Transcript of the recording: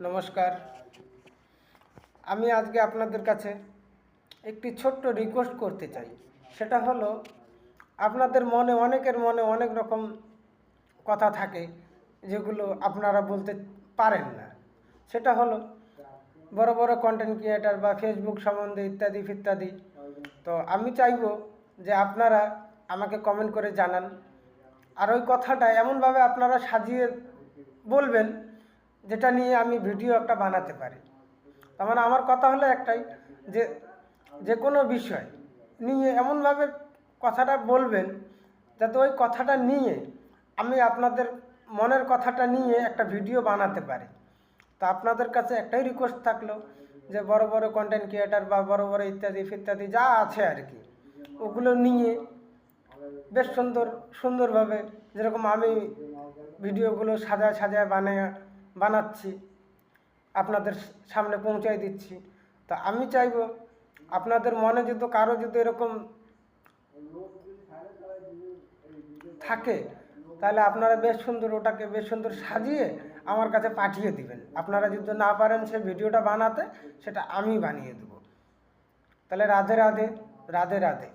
নমস্কার। আমি আজকে আপনাদের কাছে একটি ছোট্ট রিকোয়েস্ট করতে চাই। সেটা হলো, আপনাদের মনে অনেকের মনে অনেক রকম কথা থাকে যেগুলো আপনারা বলতে পারেন না। সেটা হলো বড় বড় কন্টেন্ট ক্রিয়েটার বা ফেসবুক সম্বন্ধে ইত্যাদি ইত্যাদি। তো আমি চাইবো যে আপনারা আমাকে কমেন্ট করে জানান, আর ওই কথাটা এমনভাবে আপনারা সাজিয়ে বলবেন যেটা নিয়ে আমি ভিডিও একটা বানাতে পারি। তার মানে আমার কথা হলো একটাই, যে যে কোনো বিষয় নিয়ে এমনভাবে কথাটা বলবেন যাতে ওই কথাটা নিয়ে আমি আপনাদের মনের কথাটা নিয়ে একটা ভিডিও বানাতে পারি। তো আপনাদের কাছে একটাই রিকোয়েস্ট থাকলো, যে বড় বড় কন্টেন্ট ক্রিয়েটার বা বড় বড় ইত্যাদি ইত্যাদি যা আছে আর কি, ওগুলো নিয়ে বেশ সুন্দরভাবে, যেরকম আমি ভিডিওগুলো সাজায় সাজায় বানাচ্ছি, আপনাদের সামনে পৌঁছায় দিচ্ছি। তো আমি চাইবো আপনাদের মনে যদি কারো যদি এরকম থাকে, তাহলে আপনারা ওটাকে বেশ সুন্দর সাজিয়ে আমার কাছে পাঠিয়ে দিবেন। আপনারা যদি না পারেন সে ভিডিওটা বানাতে, সেটা আমি বানিয়ে দেবো। তাহলে রাধে রাধে, রাধে রাধে।